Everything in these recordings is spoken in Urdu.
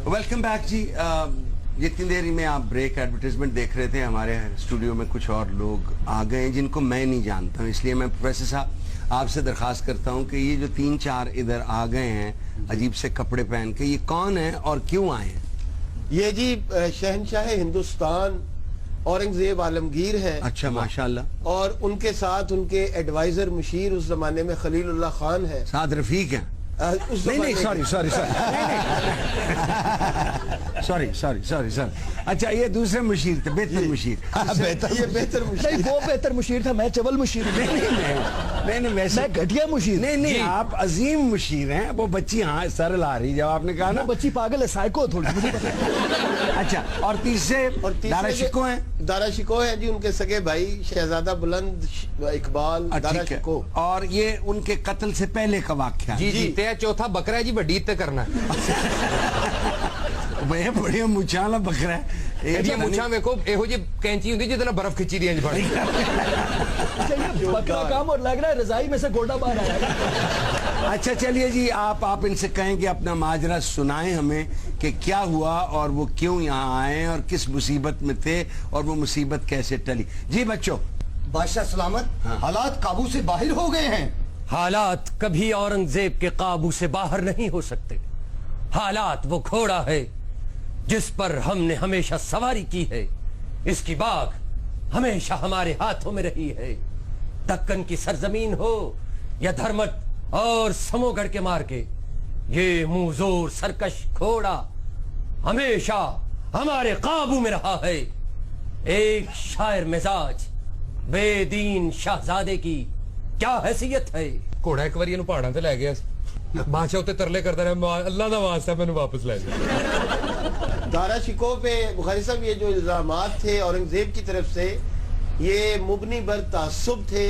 ویلکم بیک جی. جتنی دیر میں آپ بریک ایڈورٹیزمنٹ دیکھ رہے تھے, ہمارے اسٹوڈیو میں کچھ اور لوگ آ گئے ہیں جن کو میں نہیں جانتا ہوں, اس لیے میں پروفیسر صاحب آپ سے درخواست کرتا ہوں کہ یہ جو 3-4 ادھر آ گئے ہیں عجیب سے کپڑے پہن کے, یہ کون ہیں اور کیوں آئے ہیں؟ یہ جی شہنشاہ ہندوستان اورنگزیب عالمگیر ہیں. اچھا ماشاءاللہ. اور ان کے ساتھ ان کے ایڈوائزر مشیر اس زمانے میں خلیل اللہ خان ہے, ساتھ رفیق ہیں. نہیں سوری. اچھا یہ دوسرے مشیر تھے, بہتر مشیر. یہ بہتر مشیر, وہ بہتر مشیر تھا, میں چول مشیر. نہیں ویسے میں گھٹیا مشیر. نہیں آپ عظیم مشیر ہیں. وہ بچی ہاں سر لا رہی جب آپ نے کہا نا بچی پاگل ہے, سائیکو تھوڑی. اچھا اور تیسرے دارا شکو ہیں. دارا شکو ہیں جی, ان کے سگے بھائی شہزادہ بلند اقبال دارا شکو. اور یہ ان کے قتل سے پہلے کا واقعہ. جی چوتھا بکرا ہے جی, بڑی تے کرنا ہے. بڑی مچھالا بکرا ہے. یہ مچھا میں کو ایہو جی کینچی ہوندی جتنا برف کھچی دی ہیں. بکرا کام اور لگ رہا ہے رضائی میں سے گوڑا باہر آیا. اچھا چلیے جی, آپ ان سے کہیں کہ اپنا ماجرا سنائیں ہمیں کہ کیا ہوا اور وہ کیوں یہاں آئے اور کس مصیبت میں تھے اور وہ مصیبت کیسے ٹلی. جی بچوں. بادشاہ سلامت, حالات قابو سے باہر ہو گئے ہیں. حالات کبھی اورنگزیب کے قابو سے باہر نہیں ہو سکتے. حالات وہ گھوڑا ہے جس پر ہم نے ہمیشہ سواری کی ہے. اس کی باغ ہمیشہ ہمارے ہاتھوں میں رہی ہے. دکن کی سرزمین ہو یا دھرمٹ اور سمو گڑھ کے مار کے, یہ منہ زور سرکش گھوڑا ہمیشہ ہمارے قابو میں رہا ہے. ایک شاعر مزاج بے دین شہزادے کی کیا حیثیت ہے. گھوڑا ایک بار پہاڑوں سے لے گیا, بادشاہ اتنے ترلے کرتا رہا, اللہ کا واسطہ میں واپس لے گیا. دارا شکو پہ بخاری صاحب یہ جو الزامات تھے اورنگزیب کی طرف سے, یہ مبنی بر تعصب تھے.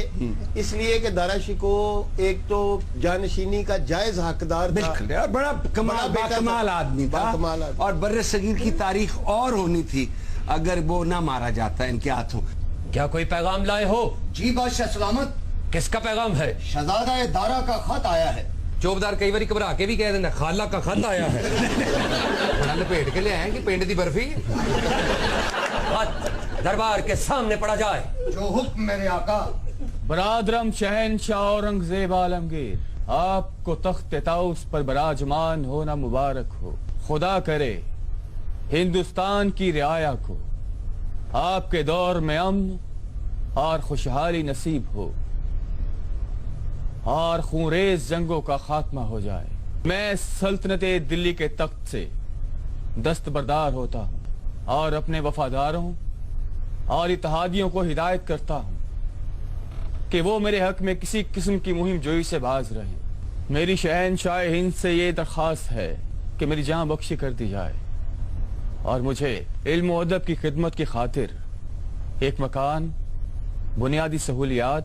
اس لیے کہ دارا شکو ایک تو جانشینی کا جائز حقدار تھا, بالکل, اور بڑا کمال آدمی تھا, اور بر صغیر کی تاریخ اور ہونی تھی اگر وہ نہ مارا جاتا ان کے ہاتھوں. کیا کوئی پیغام لائے ہو؟ جی بادشاہ سلامت. کس کا پیغام ہے؟ شہزادہ دارا کا خط آیا ہے. چوبدار کئی باری گھبرا کے بھی کہہ دینا خالہ کا خط آیا ہے. لپیٹ کے لے آئے کہ پینڈ دی برفی. خط دربار کے سامنے پڑا جائے. جو حکم میرے آقا. برادرم شہنشاہ اورنگزیب عالمگیر, آپ کو تخت طاؤس پر براجمان ہونا مبارک ہو. خدا کرے ہندوستان کی رعایا کو آپ کے دور میں امن اور خوشحالی نصیب ہو اور خونریز جنگوں کا خاتمہ ہو جائے. میں سلطنت دلی کے تخت سے دستبردار ہوتا ہوں اور اپنے وفاداروں اور اتحادیوں کو ہدایت کرتا ہوں کہ وہ میرے حق میں کسی قسم کی مہم جوئی سے باز رہیں. میری شہنشاہ ہند سے یہ درخواست ہے کہ میری جان بخشی کر دی جائے اور مجھے علم و ادب کی خدمت کی خاطر ایک مکان, بنیادی سہولیات,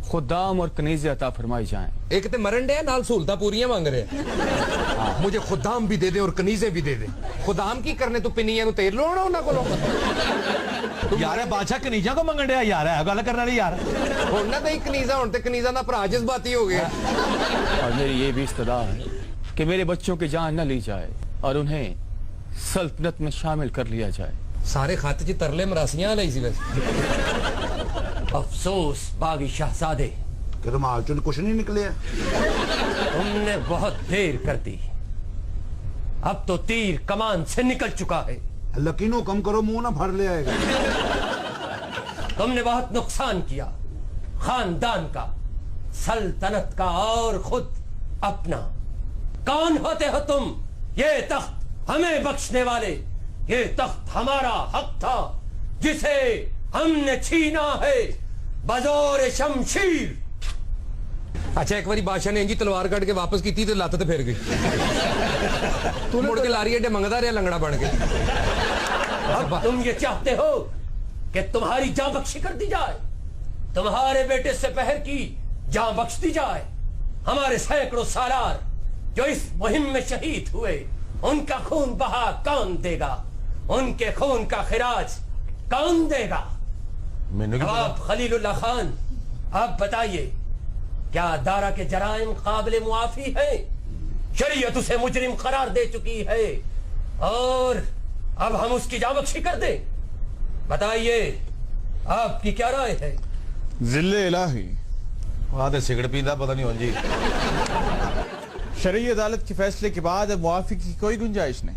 خدام اور کنیزیں عطا فرمائی جائیں. ایک تے مرن ڈے نال سہولتاں پوریاں مانگ رہے ہیں. مجھے خدام بھی دے دیں اور کنیزیں بھی دے دیں. خدام کی کرنے تو پنیاں نو تیل لونا انہاں کولوں. یار بادشاہ کنیزاں کو منگن ڈیا یار, ہے گل کرنا نہیں یار. ہن نہ تے کنیزاں ہن تے کنیزاں دا بھرا جذباتی ہو گیا. اور میری یہ بھی استدعا ہے کہ میرے بچوں کی جان نہ لی جائے اور انہیں سلطنت میں شامل کر لیا جائے. سارے خط چ ترلے مراسیاں لئی سی ویسے. افسوس باغی شہزادے, کہ رومال چن کچھ نہیں نکلے. تم نے بہت دیر کر دی. اب تو تیر کمان سے نکل چکا ہے. لکینوں کم کرو, منہ نہ بھر لے آئے گا. تم نے بہت نقصان کیا خاندان کا, سلطنت کا اور خود اپنا. کون ہوتے ہو تم؟ یہ تخت ہمیں بخشنے والے. یہ تخت ہمارا حق تھا جسے ہم نے چھینا ہے بزور شمشیر. اچھا ایک باری بادشاہ نے انجی تلوار کٹ کے واپس کی تھی تو لت تے پھر گئی. مڑ کے لاری اڈے منگتا رہا لنگڑا بن کے. اب تم یہ چاہتے ہو کہ تمہاری جان بخشی کر دی جائے, تمہارے بیٹے سے پہر کی جان بخش دی جائے. ہمارے سینکڑوں سالار جو اس مہم میں شہید ہوئے, ان کا خون بہا کون دے گا؟ ان کے خون کا خراج کون دے گا؟ نواب خلیل اللہ خان, آپ بتائیے کیا دارا کے جرائم قابل معافی ہے؟ شریعت اسے مجرم قرار دے چکی ہے. اور اب ہم اس کی جاں کر دیں؟ بتائیے آپ کی کیا رائے ہے؟ ذل الہی وہاں سگڑ پیندا پتہ نہیں ہوں جی. شرعی عدالت کے فیصلے کے بعد اب معافی کی کوئی گنجائش نہیں.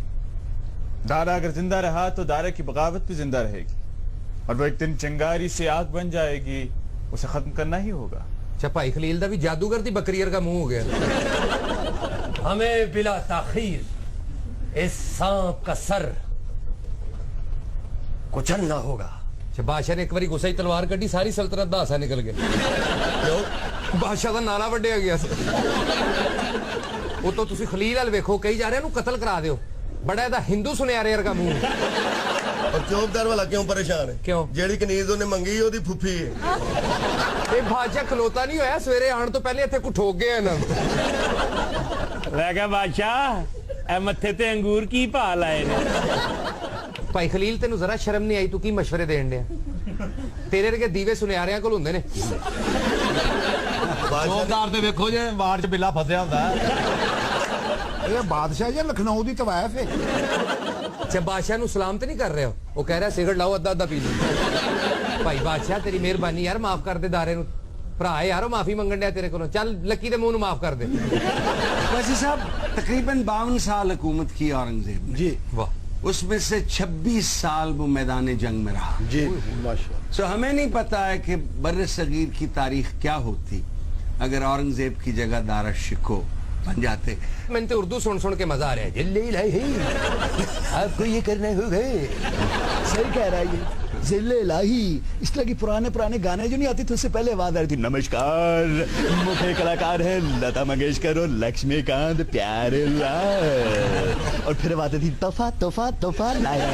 دارا اگر زندہ رہا تو دارا کی بغاوت بھی زندہ رہے گی اور وہ ایک دن چنگاری سے آگ بن جائے گی. اسے ختم کرنا ہی ہوگا. اچھا بھائی خلیل دا بھی جادوگر دی بکریئر کا منہ ہو گیا. ہمیں بلا تاخیر اس سانپ کا سر کچلنا ہوگا. اچھا بادشاہ نے ایک باری غصے تلوار کٹی ساری سلطنت دا ہاسا نکل گیا. بادشاہ دا نالا وڈیا گیا. وہ تو تسی خلیل ال ویکھو کئی جا رہے ہیں قتل کرا دیو. بڑا دا ہندو سنیارے ورگا منہ. اور چوبدار والا کیوں پریشان ہے؟ کیوں؟ جیڑی کنیز انہیں منگی وہ دی پھپھی ہے. یہ بادشاہ کھلوتا نہیں ہویا سویرے آن تو پہلے اتنے کو ٹھوک گیا نا. میں کہا بادشاہ اے متھے تے انگور کی پا لائے نے. بھائی خلیل تینوں ذرا شرم نہیں آئی تو کی مشورے دین دیا؟ تیرے رگے دیوے سنیاریاں کول ہوندے نے. چوبدار تے ویکھو جے وار چ بلا پھسیا ہوندا ہے. یہ بادشاہ جی لکھنؤ دی طوائف ہے. اچھا بادشاہ نو سلام تے نہیں کر رہے ہو؟ وہ کہہ رہا سگڑ لاؤ ادھا ادھا پی لو. بھائی بادشاہ تیری مہربانی یار معاف کر دے دارے نو. بھرا ہے یار معافی منگن ڈیا تیرے کولوں. چل لکی دے منہ نو معاف کر دے. ویسے صاحب تقریباً 52 سال حکومت کی اورنگزیب نے. جی واہ. اس میں سے 26 سال وہ میدان جنگ میں رہا. جی ماشاءاللہ. سو ہمیں نہیں پتا ہے کہ بر صغیر کی تاریخ کیا ہوتی اگر اورنگزیب کی جگہ دارا شکو بن جاتے. میں نے تو اردو سن سن کے مزہ آ رہا ہے. جلے الہی آپ کو یہ کرنا ہوگا. صحیح کہہ رہا ہے یہ. ذل الہی اس طرح کی پرانے گانے جو نہیں آتی تھے اس سے پہلے آواز آ رہی تھی نمشکار مکھے کلاکار ہے لتا منگیشکر اور لکشمی کانت پیارے لال اور پھر آواز آتی تھی توفا توفا توفا لایا